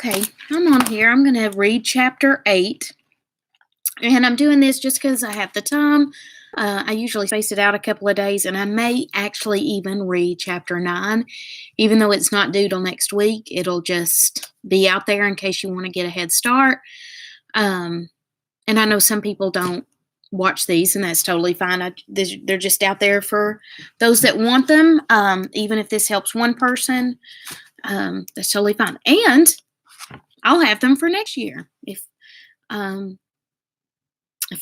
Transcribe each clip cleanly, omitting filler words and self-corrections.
Okay, I'm on here. I'm going to read chapter 8. And I'm doing this just because I have the time. I usually space it out a couple of days, and I may actually even read chapter 9. Even though it's not due till next week, it'll just be out there in case you want to get a head start. And I know some people don't watch these, and that's totally fine. They're just out there for those that want them. Even if this helps one person, that's totally fine. And I'll have them for next year if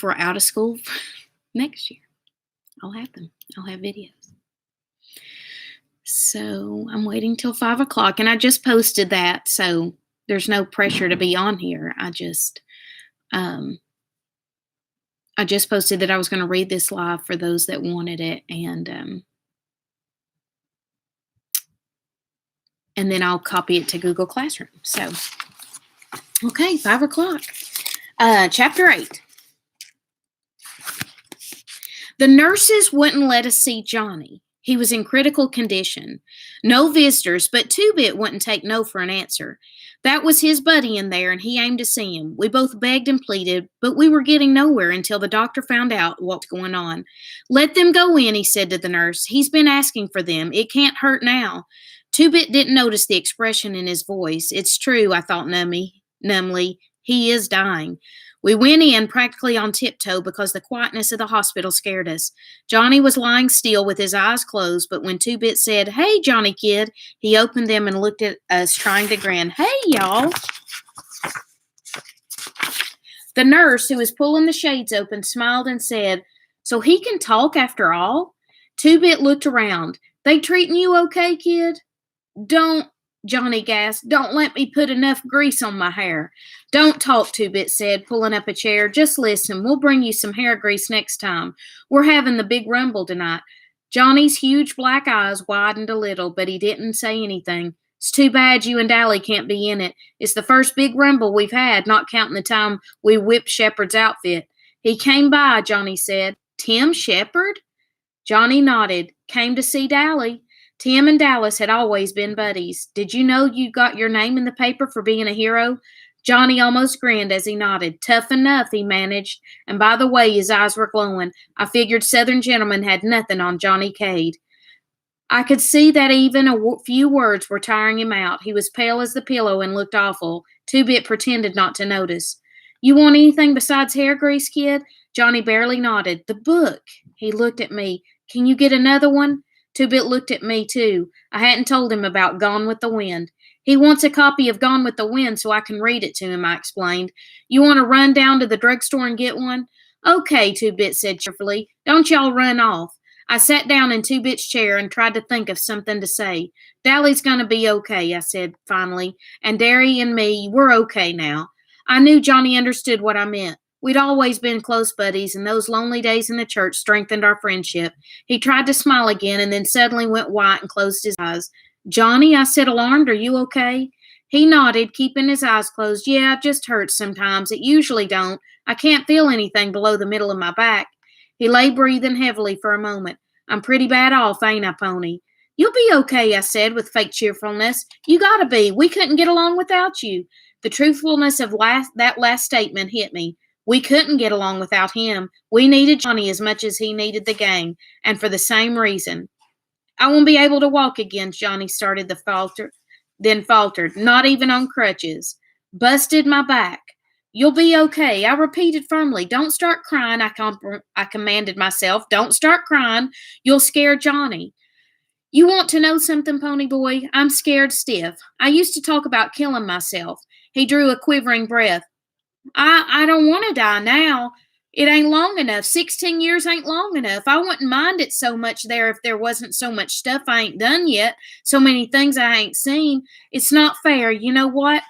we're out of school next year. I'll have them. I'll have videos. So I'm waiting till 5 o'clock, and I just posted that, so there's no pressure to be on here. I just posted that I was going to read this live for those that wanted it, and then I'll copy it to Google Classroom. So, okay, 5 o'clock. Chapter 8. The nurses wouldn't let us see Johnny. He was in critical condition. No visitors, but Two-Bit wouldn't take no for an answer. That was his buddy in there, and he aimed to see him. We both begged and pleaded, but we were getting nowhere until the doctor found out what was going on. Let them go in, he said to the nurse. He's been asking for them. It can't hurt now. Two-Bit didn't notice the expression in his voice. It's true, I thought numbly. He is dying. We went in practically on tiptoe because the quietness of the hospital scared us. Johnny was lying still with his eyes closed, but when Two-Bit said, "Hey, Johnny kid," he opened them and looked at us, trying to grin. "Hey, y'all." The nurse, who was pulling the shades open, smiled and said, "So he can talk after all?" Two-Bit looked around. "They treating you okay, kid?" "Don't," Johnny gasped. "Don't let me put enough grease on my hair." "Don't talk," Two-Bit said, pulling up a chair. "Just listen. We'll bring you some hair grease next time. We're having the big rumble tonight." Johnny's huge black eyes widened a little, but he didn't say anything. "It's too bad you and Allie can't be in it. It's the first big rumble we've had, not counting the time we whipped Shepard's outfit." "He came by," Johnny said. "Tim Shepard?" Johnny nodded. "Came to see Allie." Tim and Dallas had always been buddies. "Did you know you got your name in the paper for being a hero?" Johnny almost grinned as he nodded. "Tough enough," he managed. And by the way, his eyes were glowing. I figured Southern gentlemen had nothing on Johnny Cade. I could see that even a few words were tiring him out. He was pale as the pillow and looked awful. Two-Bit pretended not to notice. "You want anything besides hair grease, kid?" Johnny barely nodded. "The book." He looked at me. "Can you get another one?" Two-Bit looked at me, too. I hadn't told him about Gone with the Wind. "He wants a copy of Gone with the Wind so I can read it to him," I explained. "You want to run down to the drugstore and get one?" "Okay," Two-Bit said cheerfully. "Don't y'all run off." I sat down in Two-Bit's chair and tried to think of something to say. "Dally's gonna be okay," I said finally, "and Derry and me, we're okay now." I knew Johnny understood what I meant. We'd always been close buddies, and those lonely days in the church strengthened our friendship. He tried to smile again and then suddenly went white and closed his eyes. "Johnny," I said, alarmed, "are you okay?" He nodded, keeping his eyes closed. "Yeah, it just hurts sometimes. It usually don't. I can't feel anything below the middle of my back." He lay breathing heavily for a moment. "I'm pretty bad off, ain't I, Pony?" "You'll be okay," I said with fake cheerfulness. "You gotta be. We couldn't get along without you." The truthfulness of that last statement hit me. We couldn't get along without him. We needed Johnny as much as he needed the gang, and for the same reason. "I won't be able to walk again," Johnny started then faltered. "Not even on crutches." "Busted my back." "You'll be okay," I repeated firmly. "Don't start crying," I commanded myself. "Don't start crying. You'll scare Johnny." "You want to know something, Pony Boy? I'm scared stiff. I used to talk about killing myself." He drew a quivering breath. I don't want to die now. It ain't long enough. 16 years ain't long enough. I wouldn't mind it so much there if there wasn't so much stuff I ain't done yet, so many things I ain't seen. It's not fair. You know what?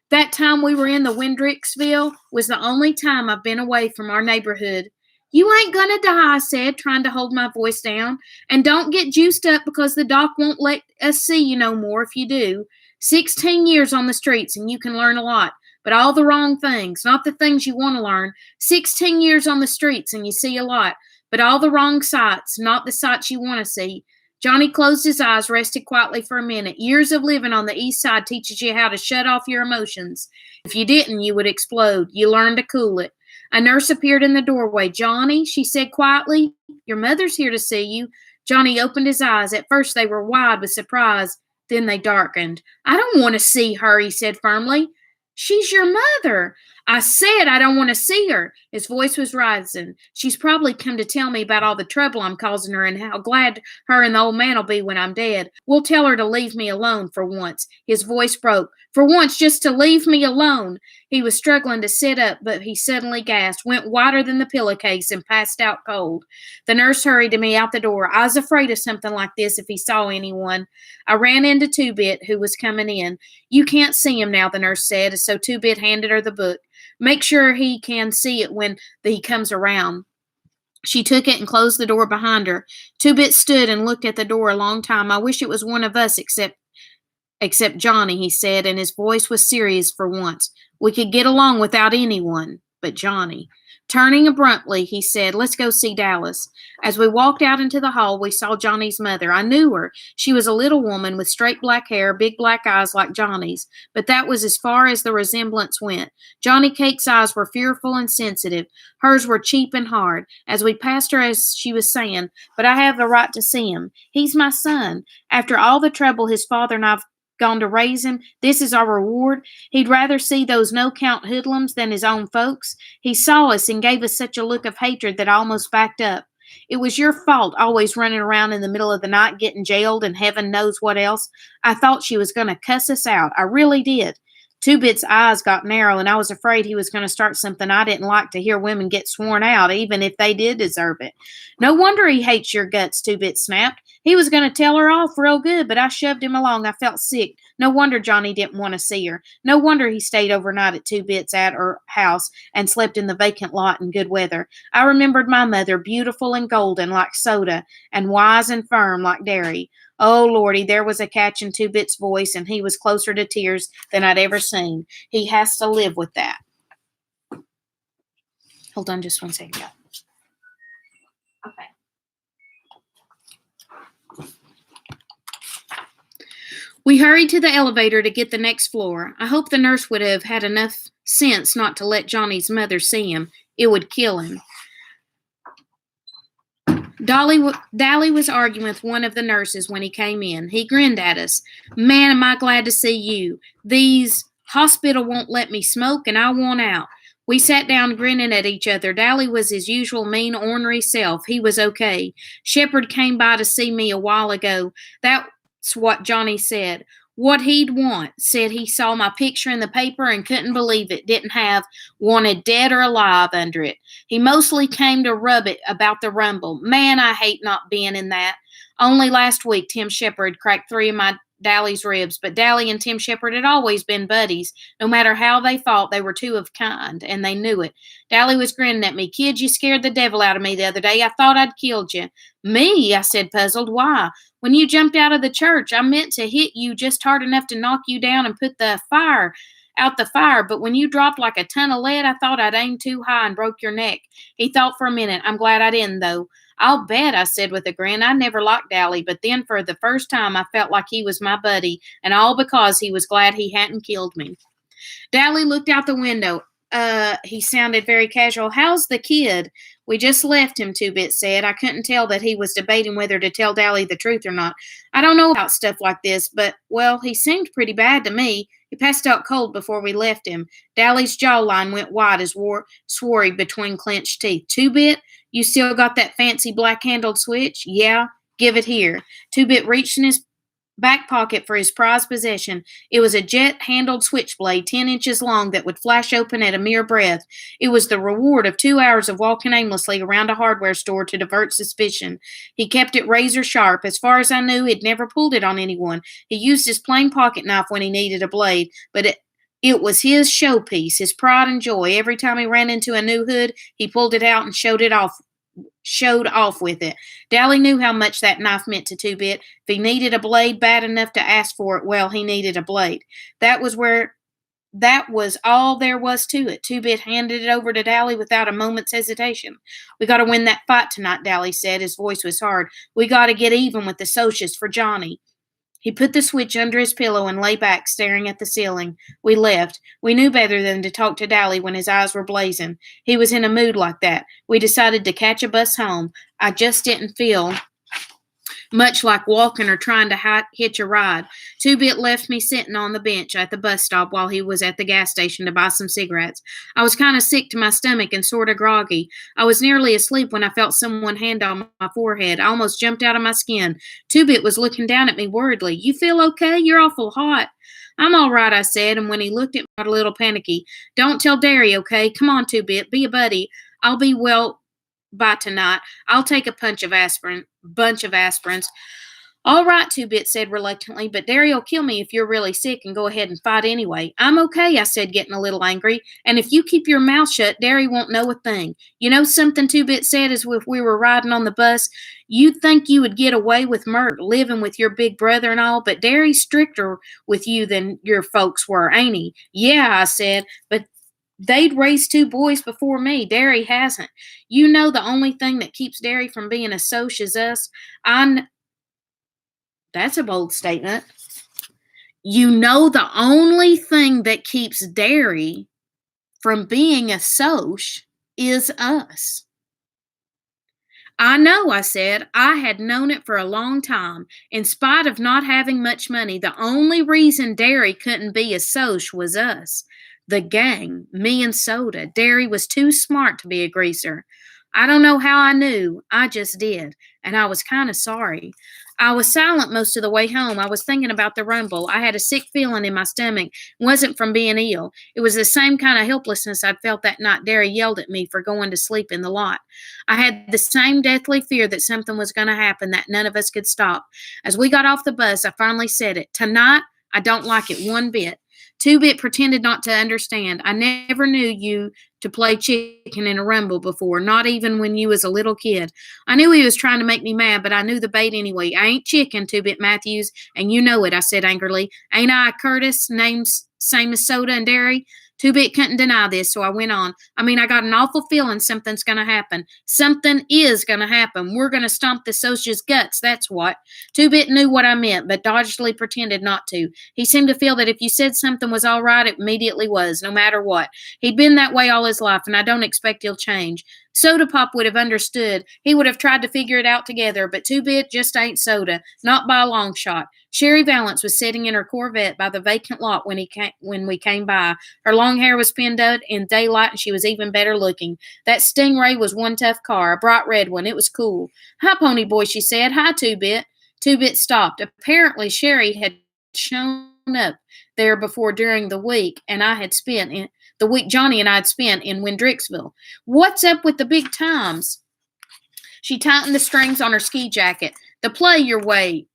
That time we were in the Windrixville was the only time I've been away from our neighborhood. "You ain't gonna die," I said, trying to hold my voice down. "And don't get juiced up because the doc won't let us see you no more if you do. 16 years on the streets and you can learn a lot. But all the wrong things, not the things you want to learn. 16 years on the streets and you see a lot, but all the wrong sights, not the sights you want to see." Johnny closed his eyes, rested quietly for a minute. Years of living on the east side teaches you how to shut off your emotions. If you didn't, you would explode. You learn to cool it. A nurse appeared in the doorway. Johnny, she said quietly, your mother's here to see you. Johnny opened his eyes. At first they were wide with surprise. Then they darkened. I don't want to see her, he said firmly. She's your mother. I said I don't want to see her. His voice was rising. She's probably come to tell me about all the trouble I'm causing her and how glad her and the old man will be when I'm dead. We'll tell her to leave me alone for once. His voice broke. For once, just to leave me alone. He was struggling to sit up, but he suddenly gasped, went whiter than the pillowcase, and passed out cold. The nurse hurried me out the door. I was afraid of something like this if he saw anyone. I ran into Two-Bit, who was coming in. You can't see him now, the nurse said, so Two-Bit handed her the book. Make sure he can see it when he comes around. She took it and closed the door behind her. Two-Bit stood and looked at the door a long time. I wish it was one of us except Johnny, he said, and his voice was serious for once. We could get along without anyone but Johnny. Turning abruptly, he said, let's go see Dallas. As we walked out into the hall, we saw Johnny's mother. I knew her. She was a little woman with straight black hair, big black eyes like Johnny's, but that was as far as the resemblance went. Johnny Cake's eyes were fearful and sensitive. Hers were cheap and hard. As we passed her, as she was saying, but I have the right to see him. He's my son. After all the trouble his father and I've gone to raise him, this is our reward. He'd rather see those no-count hoodlums than his own folks. He saw us and gave us such a look of hatred that I almost backed up. It was your fault, always running around in the middle of the night getting jailed and heaven knows what else. I thought she was going to cuss us out. I really did. Two-Bit's eyes got narrow, and I was afraid he was going to start something. I didn't like to hear women get sworn out, even if they did deserve it. No wonder he hates your guts, Two-Bit snapped. He was going to tell her off real good, but I shoved him along. I felt sick. No wonder Johnny didn't want to see her. No wonder he stayed overnight at Two-Bit's at her house and slept in the vacant lot in good weather. I remembered my mother, beautiful and golden like soda, and wise and firm like dairy. Oh, Lordy, there was a catch in Two-Bit's voice, and he was closer to tears than I'd ever seen. He has to live with that. Hold on just one second. Okay. We hurried to the elevator to get the next floor. I hope the nurse would have had enough sense not to let Johnny's mother see him. It would kill him. Dally was arguing with one of the nurses when he came in. He grinned at us. Man, am I glad to see you. These hospital won't let me smoke, and I want out. We sat down grinning at each other. Dally was his usual mean, ornery self. He was okay. Shepard came by to see me a while ago. That's what Johnny said. What he'd want. Said he saw my picture in the paper and couldn't believe it. Didn't have wanted dead or alive under it. He mostly came to rub it about the Rumble. Man, I hate not being in that. Only last week, Tim Shepard cracked 3 of my Dally's ribs, but Dally and Tim Shepard had always been buddies. No matter how they fought, they were two of kind, and they knew it. Dally was grinning at me. Kid, you scared the devil out of me the other day. I thought I'd killed you. Me? I said, puzzled. Why? When you jumped out of the church, I meant to hit you just hard enough to knock you down and put the fire out the fire, but when you dropped like a ton of lead, I thought I'd aimed too high and broke your neck. He thought for a minute. I'm glad I didn't, though. I'll bet, I said with a grin. I never liked Dally, but then for the first time I felt like he was my buddy, and all because he was glad he hadn't killed me. Dally looked out the window. He sounded very casual. How's the kid? We just left him, Two-Bit said. I couldn't tell that he was debating whether to tell Dally the truth or not. I don't know about stuff like this, but, well, he seemed pretty bad to me. He passed out cold before we left him. Dally's jawline went wide as swore he between clenched teeth. Two-Bit, you still got that fancy black-handled switch? Yeah, give it here. Two-Bit reached in his back pocket for his prized possession. It was a jet-handled switchblade 10 inches long that would flash open at a mere breath. It was the reward of 2 hours of walking aimlessly around a hardware store to divert suspicion. He kept it razor sharp. As far as I knew, he'd never pulled it on anyone. He used his plain pocket knife when he needed a blade, but it was his showpiece, his pride and joy. Every time he ran into a new hood, he pulled it out and showed off with it. Dally knew how much that knife meant to Two-Bit. If he needed a blade bad enough to ask for it, well, he needed a blade. That was where That was all there was to it. Two-Bit handed it over to Dally without a moment's hesitation. "We got to win that fight tonight," Dally said. His voice was hard. "We got to get even with the Socias for Johnny." He put the switch under his pillow and lay back, staring at the ceiling. We left. We knew better than to talk to Dally when his eyes were blazing. He was in a mood like that. We decided to catch a bus home. I just didn't feel much like walking or trying to hitch a ride. Two-Bit left me sitting on the bench at the bus stop while he was at the gas station to buy some cigarettes. I was kind of sick to my stomach and sort of groggy. I was nearly asleep when I felt someone hand on my forehead. I almost jumped out of my skin. Two-Bit was looking down at me worriedly. "You feel okay? You're awful hot." "I'm all right," I said, and when he looked at me, I got a little panicky. "Don't tell Derry, okay? Come on, Two-Bit, be a buddy. I'll be well by tonight. I'll take a bunch of aspirins." "All right," Two-Bit said reluctantly, "but Derry'll kill me if you're really sick and go ahead and fight anyway." "I'm okay," I said, getting a little angry, "and if you keep your mouth shut, Derry won't know a thing." "You know something," Two-Bit said as if we were riding on the bus, "you'd think you would get away with murder, living with your big brother and all, but Derry's stricter with you than your folks were, ain't he?" "Yeah," I said, "but they'd raised two boys before me. Derry hasn't. You know the only thing that keeps Derry from being a soch is us. That's a bold statement. You know the only thing that keeps Derry from being a soch is us." "I know," I said. "I had known it for a long time. In spite of not having much money, the only reason Derry couldn't be a soch was us. The gang, me and Soda. Derry was too smart to be a greaser. I don't know how I knew. I just did. And I was kind of sorry. I was silent most of the way home. I was thinking about the rumble. I had a sick feeling in my stomach. It wasn't from being ill. It was the same kind of helplessness I'd felt that night Derry yelled at me for going to sleep in the lot. I had the same deathly fear that something was going to happen that none of us could stop. As we got off the bus, I finally said it. "Tonight, I don't like it one bit." Two-Bit pretended not to understand. "I never knew you to play chicken in a rumble before, not even when you was a little kid." I knew he was trying to make me mad, but I knew the bait anyway. "I ain't chicken, Two-Bit Matthews, and you know it," I said angrily. "Ain't I Curtis, name's same as Soda and Derry?" Two-Bit couldn't deny this, so I went on. "I mean, I got an awful feeling something's going to happen. Something is going to happen. We're going to stomp the Socia's guts, that's what." Two-Bit knew what I meant, but dodgily pretended not to. He seemed to feel that if you said something was all right, it immediately was, no matter what. He'd been that way all his life, and I don't expect he'll change. Soda Pop would have understood. He would have tried to figure it out together, but Two-Bit just ain't Soda, not by a long shot. Sherry Valance was sitting in her Corvette by the vacant lot when we came by. Her long hair was pinned out in daylight, and she was even better looking. That Stingray was one tough car, a bright red one. It was cool. "Hi, Pony Boy," she said. "Hi, Two-Bit." Two-Bit stopped. Apparently, Sherry had shown up there before during the week, and I had spent in the week Johnny and I had spent in Windrixville. "What's up with the big times?" She tightened the strings on her ski jacket. They play your way.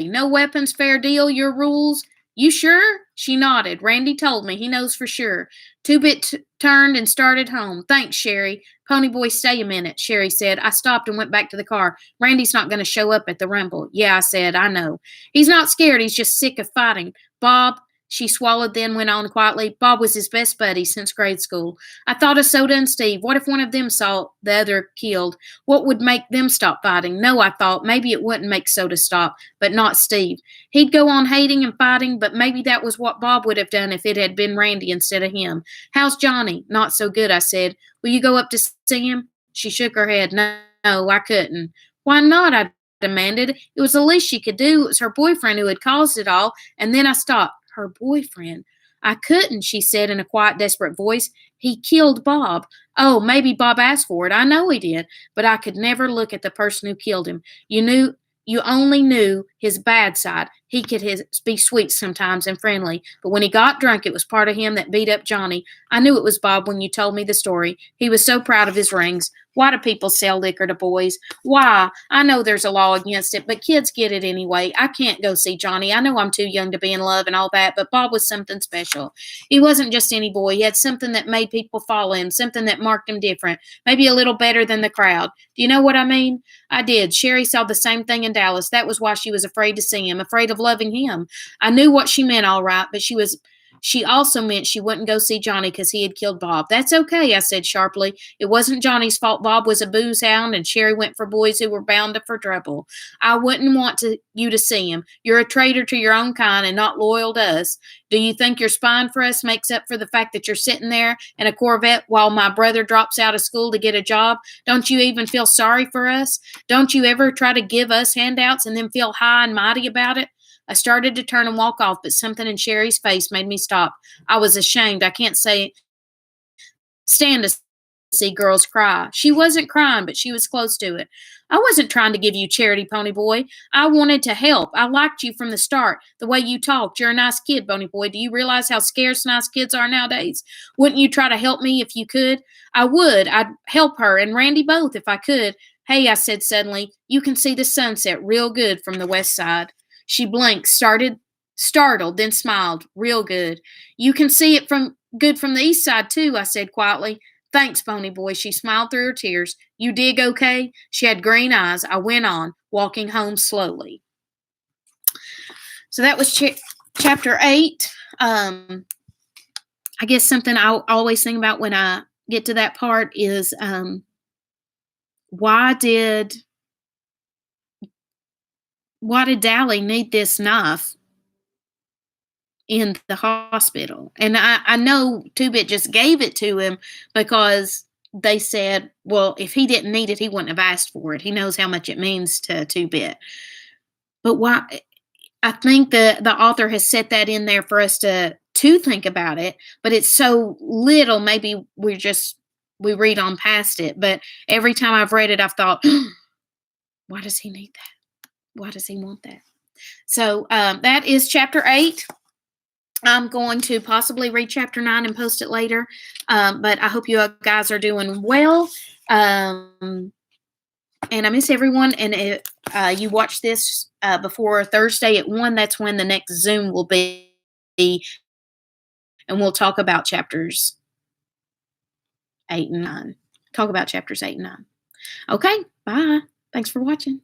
No weapons, fair deal, your rules." "You sure?" She nodded. "Randy told me. He knows for sure." Two-Bit turned and started home. "Thanks, Sherry." "Pony Boy, stay a minute," Sherry said. I stopped and went back to the car. "Randy's not going to show up at the rumble." "Yeah," I said. "I know. He's not scared. He's just sick of fighting. Bob," she swallowed, then went on quietly, "Bob was his best buddy since grade school. I thought of Soda and Steve. What if one of them saw the other killed? What would make them stop fighting? No, I thought, maybe it wouldn't make Soda stop, but not Steve. He'd go on hating and fighting, but maybe that was what Bob would have done if it had been Randy instead of him." "How's Johnny?" "Not so good," I said. "Will you go up to see him?" She shook her head. No, I couldn't." "Why not?" I demanded. It was the least she could do. It was her boyfriend who had caused it all, and then I stopped. Her boyfriend. "I couldn't," she said in a quiet, desperate voice. "He killed Bob." "Oh, maybe Bob asked for it. I know he did. But I could never look at the person who killed him. You only knew his bad side. He could be sweet sometimes and friendly, but when he got drunk, it was part of him that beat up Johnny. I knew it was Bob when you told me the story. He was so proud of his rings. Why do people sell liquor to boys? Why? I know there's a law against it, but kids get it anyway. I can't go see Johnny. I know I'm too young to be in love and all that, but Bob was something special. He wasn't just any boy. He had something that made people follow him, something that marked him different, maybe a little better than the crowd. Do you know what I mean?" I did. Sherry saw the same thing in Dallas. That was why she was afraid to see him, afraid of loving him. I knew what she meant all right, but she was She also meant she wouldn't go see Johnny because he had killed Bob. That's okay, I said sharply. It wasn't Johnny's fault Bob was a booze hound and Sherry went for boys who were bound up for trouble. I wouldn't want you to see him. You're a traitor to your own kind and not loyal to us. Do you think your spying for us makes up for the fact that you're sitting there in a Corvette while my brother drops out of school to get a job? Don't you even feel sorry for us? Don't you ever try to give us handouts and then feel high and mighty about it? I started to turn and walk off, but something in Sherry's face made me stop. I was ashamed. I can't stand to see girls cry. She wasn't crying, but she was close to it. I wasn't trying to give you charity, Pony Boy. I wanted to help. I liked you from the start. The way you talked. You're a nice kid, Pony Boy. Do you realize how scarce nice kids are nowadays? Wouldn't you try to help me if you could? I would. I'd help her and Randy both if I could. Hey, I said suddenly, you can see the sunset real good from the west side. She blinked, startled, then smiled. Real good. You can see it good from the east side, too, I said quietly. Thanks, Pony Boy. She smiled through her tears. You dig okay? She had green eyes. I went on, walking home slowly. So that was chapter 8. I guess something I always think about when I get to that part is why did Dally need this knife in the hospital? And I know Two-Bit just gave it to him because they said, well, if he didn't need it, he wouldn't have asked for it. He knows how much it means to Two-Bit. But why? I think the author has set that in there for us to think about it, but it's so little, maybe we read on past it. But every time I've read it, I've thought, why does he need that? Why does he want that? So that is chapter 8. I'm going to possibly read chapter 9 and post it later. But I hope you guys are doing well. And I miss everyone. And if you watch this before Thursday at 1, that's when the next Zoom will be. And we'll talk about chapters 8 and 9. Talk about chapters 8 and 9. Okay, bye. Thanks for watching.